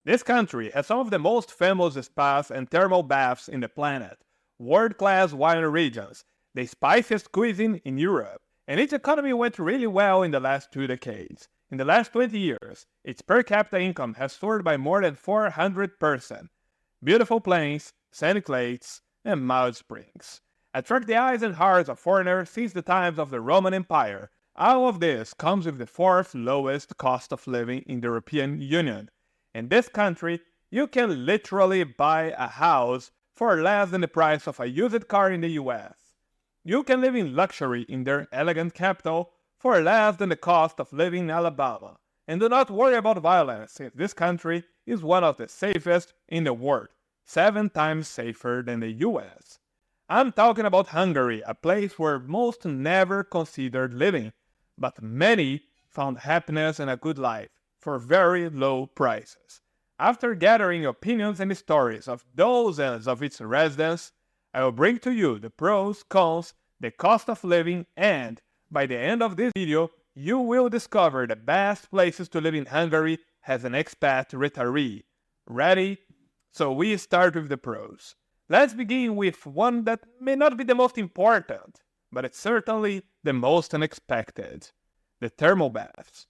This country has some of the most famous spas and thermal baths in the planet, world-class wine regions, the spiciest cuisine in Europe, and its economy went really well in the last 2 decades. In the last 20 years, its per capita income has soared by more than 400%. Beautiful plains, scenic lakes, and mild springs attract the eyes and hearts of foreigners since the times of the Roman Empire. All of this comes with the fourth lowest cost of living in the European Union. In this country, you can literally buy a house for less than the price of a used car in the US. You can live in luxury in their elegant capital for less than the cost of living in Alabama. And do not worry about violence, since this country is one of the safest in the world, 7 times safer than the US. I'm talking about Hungary, a place where most never considered living, but many found happiness and a good life for very low prices. After gathering opinions and stories of dozens of its residents, I will bring to you the pros, cons, the cost of living, and by the end of this video, you will discover the best places to live in Hungary as an expat retiree. Ready? So we start with the pros. Let's begin with one that may not be the most important, but it's certainly the most unexpected: the thermal baths.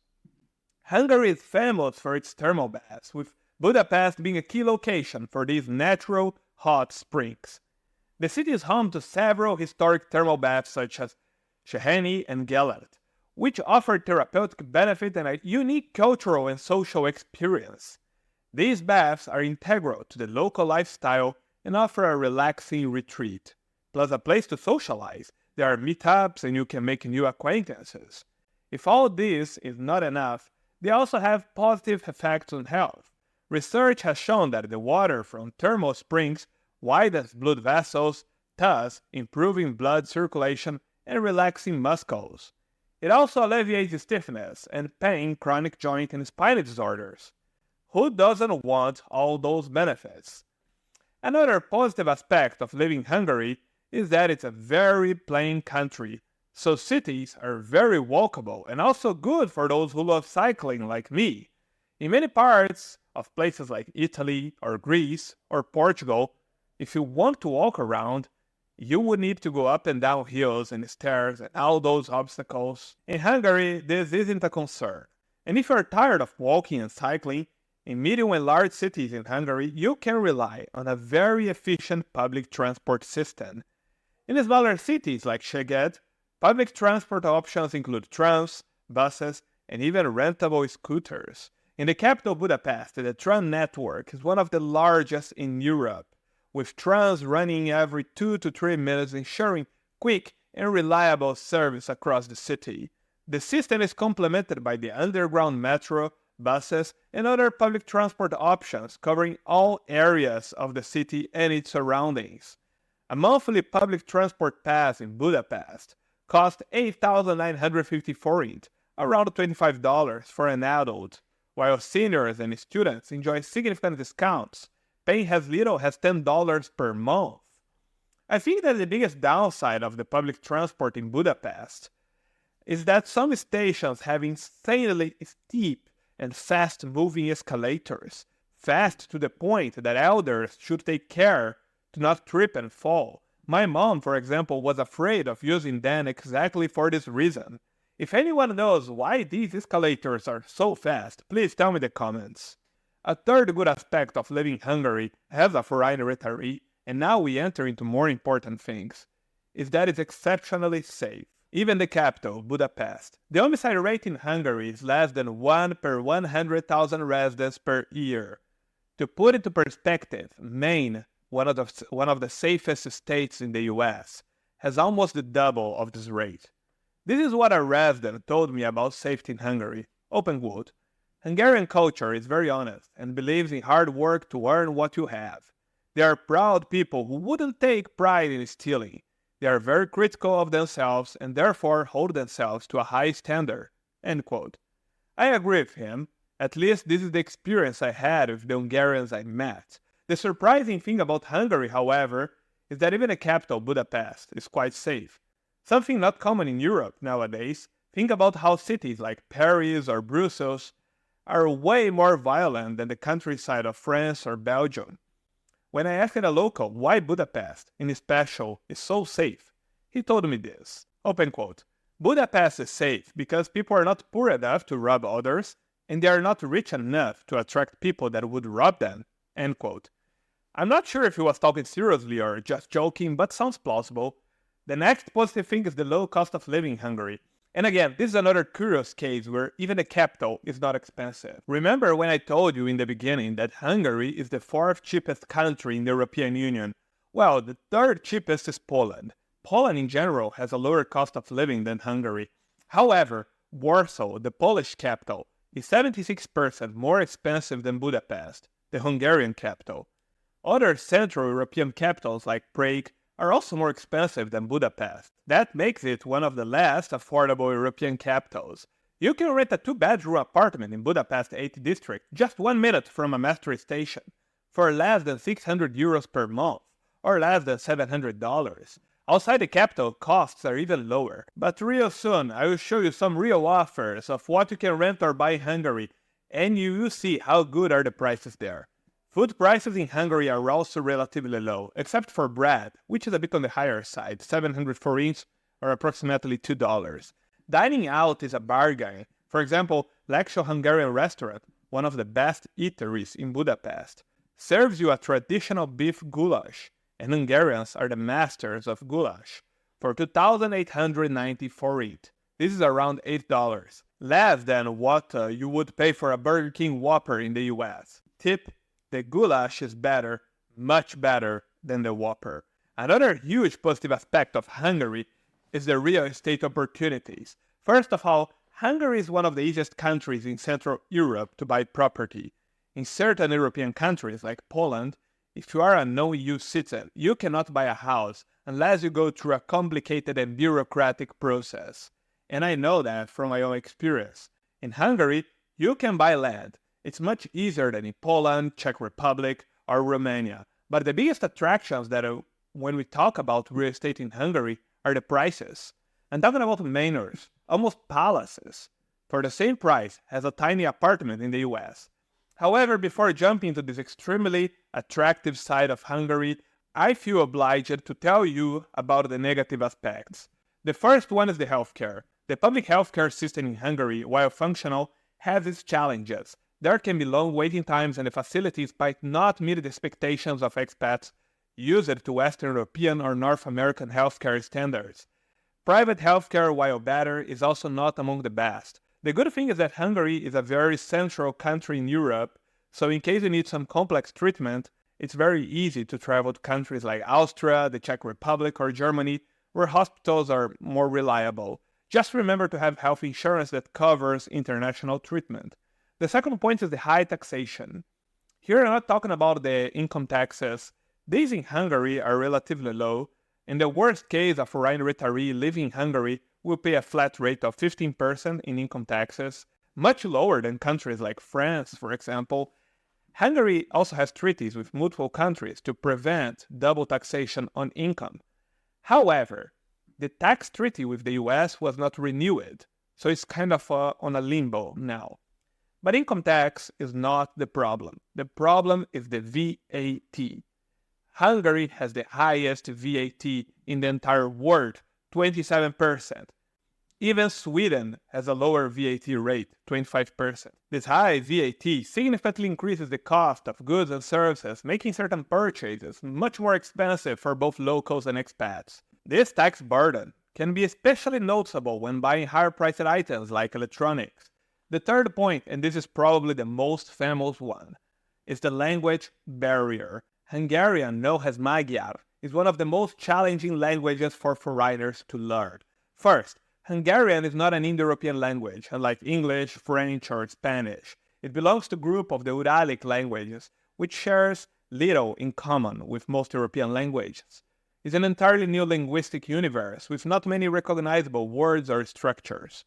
Hungary is famous for its thermal baths, with Budapest being a key location for these natural hot springs. The city is home to several historic thermal baths such as Széchenyi and Gellert, which offer therapeutic benefit and a unique cultural and social experience. These baths are integral to the local lifestyle and offer a relaxing retreat, plus a place to socialize. There are meetups and you can make new acquaintances. If all this is not enough, they also have positive effects on health. Research has shown that the water from thermal springs widens blood vessels, thus improving blood circulation and relaxing muscles. It also alleviates stiffness and pain, chronic joint and spine disorders. Who doesn't want all those benefits? Another positive aspect of living in Hungary is that it's a very plain country, so cities are very walkable and also good for those who love cycling like me. In many parts of places like Italy or Greece or Portugal, if you want to walk around, you would need to go up and down hills and stairs and all those obstacles. In Hungary, this isn't a concern. And if you're tired of walking and cycling, in medium and large cities in Hungary, you can rely on a very efficient public transport system. In smaller cities like Szeged, public transport options include trams, buses, and even rentable scooters. In the capital Budapest, the tram network is one of the largest in Europe, with trams running every 2 to 3 minutes, ensuring quick and reliable service across the city. The system is complemented by the underground metro, buses, and other public transport options covering all areas of the city and its surroundings. A monthly public transport pass in Budapest costs 8,950 forint, around $25 for an adult, while seniors and students enjoy significant discounts, paying as little as $10 per month. I think that the biggest downside of the public transport in Budapest is that some stations have insanely steep and fast-moving escalators, fast to the point that elders should take care to not trip and fall. My mom, for example, was afraid of using them exactly for this reason. If anyone knows why these escalators are so fast, please tell me in the comments. A third good aspect of living in Hungary as a foreign retiree, and now we enter into more important things, is that it's exceptionally safe. Even the capital, Budapest. The homicide rate in Hungary is less than 1 per 100,000 residents per year. To put it into perspective, Maine, one of the safest states in the US, has almost the double of this rate. This is what a resident told me about safety in Hungary. Open quote. Hungarian culture is very honest and believes in hard work to earn what you have. They are proud people who wouldn't take pride in stealing. They are very critical of themselves and therefore hold themselves to a high standard. End quote. I agree with him. At least this is the experience I had with the Hungarians I met. The surprising thing about Hungary, however, is that even the capital, Budapest, is quite safe. Something not common in Europe nowadays. Think about how cities like Paris or Brussels are way more violent than the countryside of France or Belgium. When I asked a local why Budapest, in special, is so safe, he told me this, open quote, "Budapest is safe because people are not poor enough to rob others, and they are not rich enough to attract people that would rob them," end quote. I'm not sure if he was talking seriously or just joking, but sounds plausible. The next positive thing is the low cost of living in Hungary. And again, this is another curious case where even the capital is not expensive. Remember when I told you in the beginning that Hungary is the fourth cheapest country in the European Union? Well, the third cheapest is Poland. Poland in general has a lower cost of living than Hungary. However, Warsaw, the Polish capital, is 76% more expensive than Budapest, the Hungarian capital. Other Central European capitals like Prague are also more expensive than Budapest. That makes it one of the less affordable European capitals. You can rent a 2-bedroom apartment in Budapest 8th district, just 1 minute from a metro station, for less than 600 euros per month, or less than $700. Outside the capital, costs are even lower. But real soon, I will show you some real offers of what you can rent or buy in Hungary, and you will see how good are the prices there. Food prices in Hungary are also relatively low, except for bread, which is a bit on the higher side, 700 forints, or approximately $2. Dining out is a bargain. For example, Leksho Hungarian restaurant, one of the best eateries in Budapest, serves you a traditional beef goulash, and Hungarians are the masters of goulash, for 2,890 forint. This is around $8, less than what you would pay for a Burger King Whopper in the US. Tip: the goulash is better, much better than the Whopper. Another huge positive aspect of Hungary is the real estate opportunities. First of all, Hungary is one of the easiest countries in Central Europe to buy property. In certain European countries like Poland, if you are a non-EU citizen, you cannot buy a house unless you go through a complicated and bureaucratic process. And I know that from my own experience. In Hungary, you can buy land. It's much easier than in Poland, Czech Republic, or Romania. But the biggest attractions that when we talk about real estate in Hungary are the prices. I'm talking about manors, almost palaces, for the same price as a tiny apartment in the US. However, before jumping into this extremely attractive side of Hungary, I feel obliged to tell you about the negative aspects. The first one is the healthcare. The public healthcare system in Hungary, while functional, has its challenges. There can be long waiting times and the facilities might not meet the expectations of expats used to Western European or North American healthcare standards. Private healthcare, while better, is also not among the best. The good thing is that Hungary is a very central country in Europe, so in case you need some complex treatment, it's very easy to travel to countries like Austria, the Czech Republic, or Germany, where hospitals are more reliable. Just remember to have health insurance that covers international treatment. The second point is the high taxation. Here I'm not talking about the income taxes. These in Hungary are relatively low. In the worst case, a foreign retiree living in Hungary will pay a flat rate of 15% in income taxes, much lower than countries like France, for example. Hungary also has treaties with multiple countries to prevent double taxation on income. However, the tax treaty with the US was not renewed, so it's kind of on a limbo now. But income tax is not the problem. The problem is the VAT. Hungary has the highest VAT in the entire world, 27%. Even Sweden has a lower VAT rate, 25%. This high VAT significantly increases the cost of goods and services, making certain purchases much more expensive for both locals and expats. This tax burden can be especially noticeable when buying higher-priced items like electronics. The third point, and this is probably the most famous one, is the language barrier. Hungarian, known as Magyar, is one of the most challenging languages for foreigners to learn. First, Hungarian is not an Indo-European language, unlike English, French, or Spanish. It belongs to a group of the Uralic languages, which shares little in common with most European languages. It's an entirely new linguistic universe with not many recognizable words or structures.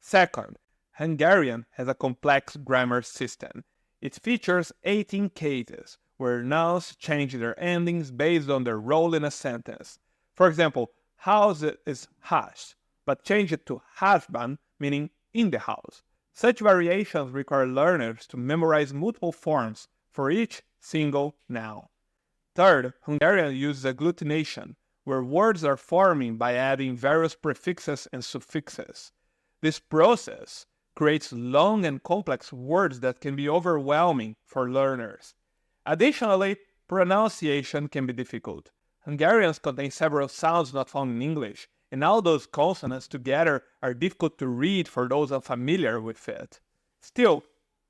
Second, Hungarian has a complex grammar system. It features 18 cases, where nouns change their endings based on their role in a sentence. For example, house is has, but change it to husband, meaning in the house. Such variations require learners to memorize multiple forms for each single noun. Third, Hungarian uses agglutination, where words are forming by adding various prefixes and suffixes. This process creates long and complex words that can be overwhelming for learners. Additionally, pronunciation can be difficult. Hungarians contain several sounds not found in English, and all those consonants together are difficult to read for those unfamiliar with it. Still,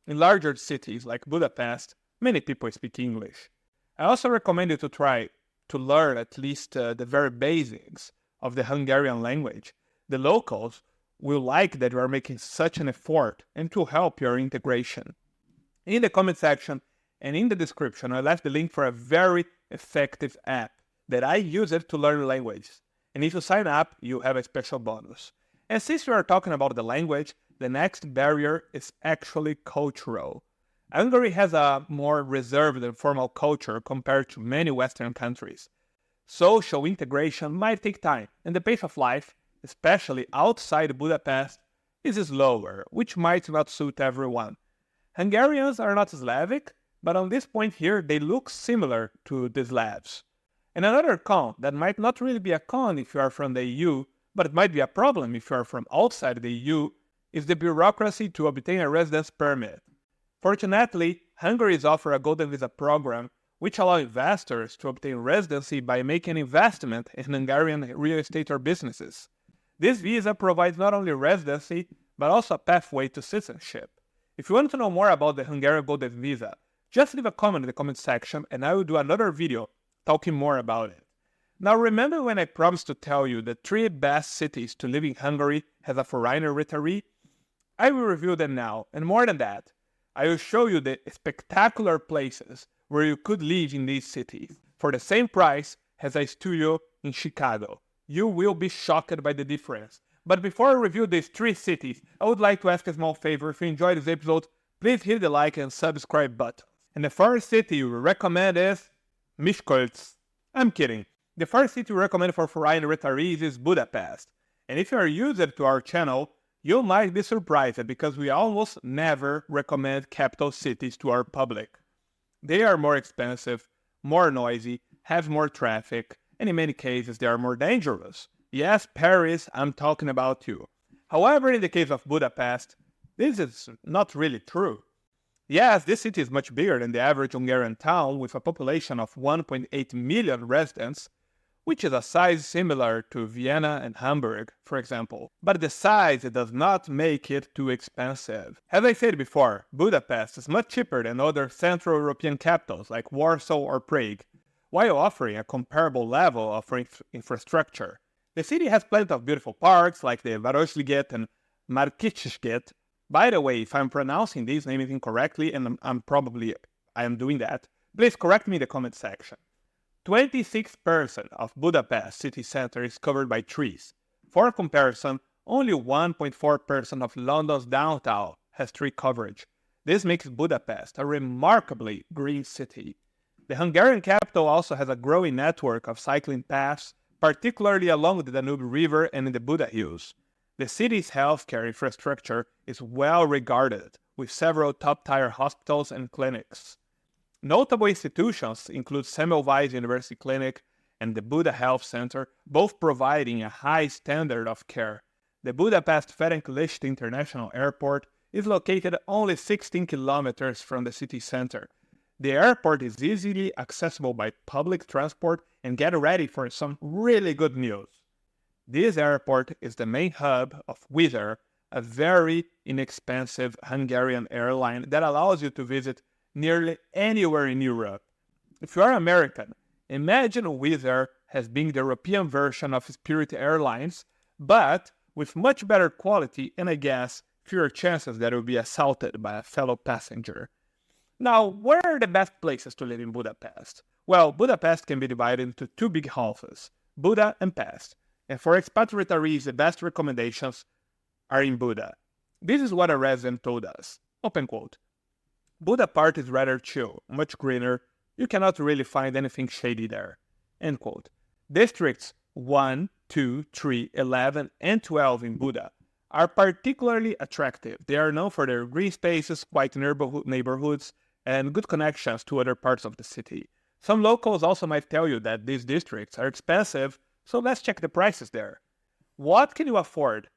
in larger cities like Budapest, many people speak English. I also recommend you to try to learn at least the very basics of the Hungarian language. The locals will like that you are making such an effort and to help your integration. In the comment section and in the description, I left the link for a very effective app that I use it to learn languages. And if you sign up, you have a special bonus. And since we are talking about the language, the next barrier is actually cultural. Hungary has a more reserved and formal culture compared to many Western countries. Social integration might take time, and the pace of life, especially outside Budapest, is slower, which might not suit everyone. Hungarians are not Slavic, but on this point here, they look similar to the Slavs. And another con that might not really be a con if you are from the EU, but it might be a problem if you are from outside the EU, is the bureaucracy to obtain a residence permit. Fortunately, Hungary offers a golden visa program which allows investors to obtain residency by making an investment in Hungarian real estate or businesses. This visa provides not only residency, but also a pathway to citizenship. If you want to know more about the Hungarian golden visa, just leave a comment in the comment section and I will do another video talking more about it. Now remember when I promised to tell you the 3 best cities to live in Hungary as a foreigner retiree? I will review them now, and more than that, I will show you the spectacular places where you could live in these cities for the same price as a studio in Chicago. You will be shocked by the difference. But before I review these 3 cities, I would like to ask a small favor. If you enjoyed this episode, please hit the like and subscribe button. And the first city we recommend is Miskolc. I'm kidding. The first city we recommend for foreign retirees is Budapest. And if you are used to our channel, you might be surprised because we almost never recommend capital cities to our public. They are more expensive, more noisy, have more traffic, and in many cases they are more dangerous. Yes, Paris, I'm talking about you. However, in the case of Budapest, this is not really true. Yes, this city is much bigger than the average Hungarian town with a population of 1.8 million residents, which is a size similar to Vienna and Hamburg, for example. But the size does not make it too expensive. As I said before, Budapest is much cheaper than other Central European capitals like Warsaw or Prague, while offering a comparable level of infrastructure. The city has plenty of beautiful parks like the Városliget and Markicsket. By the way, if I'm pronouncing these names incorrectly, and I am doing that, please correct me in the comment section. 26% of Budapest city center is covered by trees. For comparison, only 1.4% of London's downtown has tree coverage. This makes Budapest a remarkably green city. The Hungarian capital also has a growing network of cycling paths, particularly along the Danube River and in the Buda Hills. The city's healthcare infrastructure is well regarded, with several top-tier hospitals and clinics. Notable institutions include Semmelweis University Clinic and the Buda Health Center, both providing a high standard of care. The Budapest Ferenc Liszt International Airport is located only 16 kilometers from the city center. The airport is easily accessible by public transport, and get ready for some really good news. This airport is the main hub of Wizz Air, a very inexpensive Hungarian airline that allows you to visit nearly anywhere in Europe. If you are American, imagine Wizz Air as being the European version of Spirit Airlines, but with much better quality and I guess fewer chances that you'll be assaulted by a fellow passenger. Now, where are the best places to live in Budapest? Well, Budapest can be divided into 2 big halves, Buda and Pest. And for expat retirees, the best recommendations are in Buda. This is what a resident told us. Open quote. Buda part is rather chill, much greener. You cannot really find anything shady there. End quote. Districts 1, 2, 3, 11, and 12 in Buda are particularly attractive. They are known for their green spaces, quiet neighborhoods, and good connections to other parts of the city. Some locals also might tell you that these districts are expensive, so let's check the prices there. What can you afford?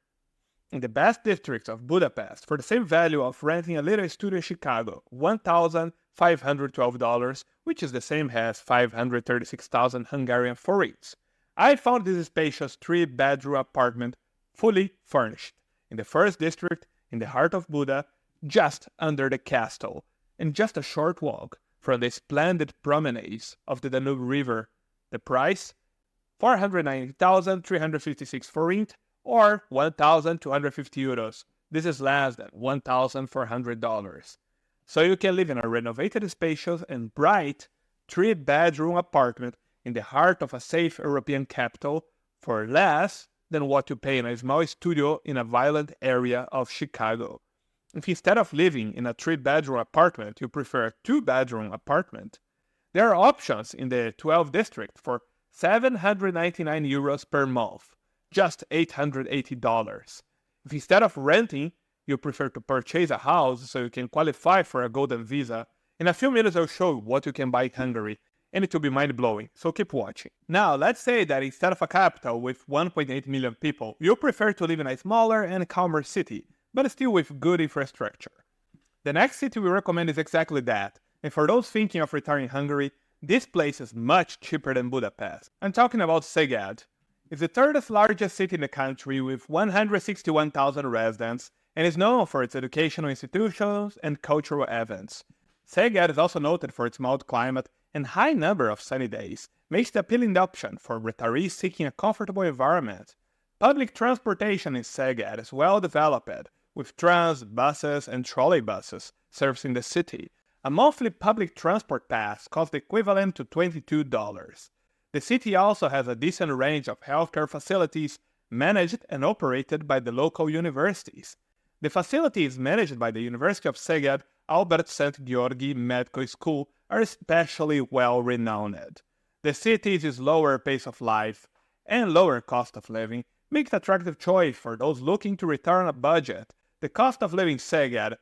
In the best districts of Budapest, for the same value of renting a little studio in Chicago, $1,512, which is the same as 536,000 Hungarian forints. I found this spacious 3-bedroom apartment fully furnished in the first district, in the heart of Buda, just under the castle, and just a short walk from the splendid promenades of the Danube River. The price? 490,356 forint, or 1,250 euros. This is less than $1,400. So you can live in a renovated, spacious, and bright 3-bedroom apartment in the heart of a safe European capital for less than what you pay in a small studio in a violent area of Chicago. If instead of living in a 3-bedroom apartment, you prefer a 2-bedroom apartment, there are options in the 12th district for 799 euros per month, just $880. If instead of renting, you prefer to purchase a house so you can qualify for a golden visa, in a few minutes I'll show you what you can buy in Hungary, and it will be mind-blowing, so keep watching. Now, let's say that instead of a capital with 1.8 million people, you prefer to live in a smaller and calmer city, but still with good infrastructure. The next city we recommend is exactly that, and for those thinking of retiring in Hungary, this place is much cheaper than Budapest. I'm talking about Szeged. It's the third largest city in the country with 161,000 residents and is known for its educational institutions and cultural events. Szeged is also noted for its mild climate and high number of sunny days, makes it an appealing option for retirees seeking a comfortable environment. Public transportation in Szeged is well developed, with trams, buses, and trolleybuses servicing the city. A monthly public transport pass costs the equivalent to $22. The city also has a decent range of healthcare facilities managed and operated by the local universities. The facilities managed by the University of Szeged Albert St. Georgi Medical School are especially well renowned. The city's lower pace of life and lower cost of living make it an attractive choice for those looking to retire on a budget. The cost of living in Szeged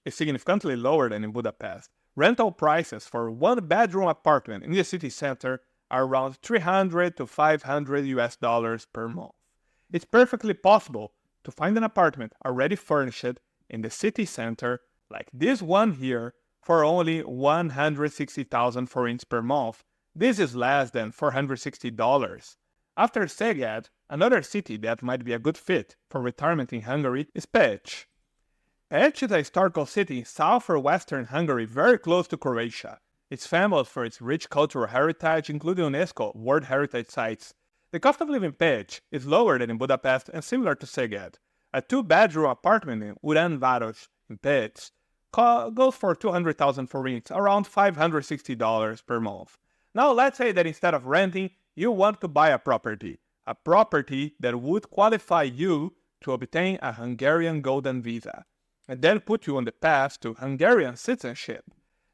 is significantly lower than in Budapest. Rental prices for 1-bedroom apartment in the city center are around $300 to $500 per month. It's perfectly possible to find an apartment already furnished in the city center, like this one here, for only 160,000 forints per month. This is less than $460. After Szeged, another city that might be a good fit for retirement in Hungary is Pécs. Pécs is a historical city in south or western Hungary, very close to Croatia. It's famous for its rich cultural heritage, including UNESCO World Heritage Sites. The cost of living in Pécs is lower than in Budapest and similar to Szeged. A 2-bedroom apartment in Uranváros in Pécs goes for 200,000 forints, around $560 per month. Now let's say that instead of renting, you want to buy a property that would qualify you to obtain a Hungarian golden visa, and then put you on the path to Hungarian citizenship.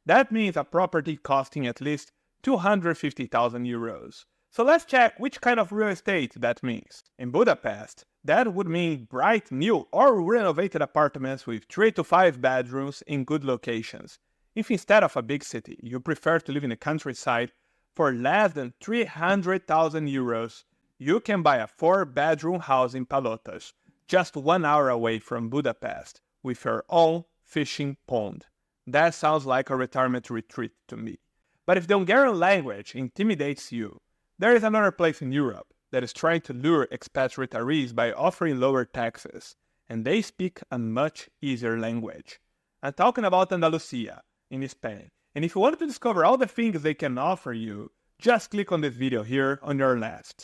That means a property costing at least 250,000 euros. So let's check which kind of real estate that means. In Budapest, that would mean bright new or renovated apartments with 3 to 5 bedrooms in good locations. If instead of a big city, you prefer to live in the countryside, for less than 300,000 euros, you can buy a 4-bedroom house in Palotas, just 1 hour away from Budapest, with your own fishing pond. That sounds like a retirement retreat to me. But if the Hungarian language intimidates you, there is another place in Europe that is trying to lure expat retirees by offering lower taxes, and they speak a much easier language. I'm talking about Andalusia in Spain, and if you want to discover all the things they can offer you, just click on this video here on your left.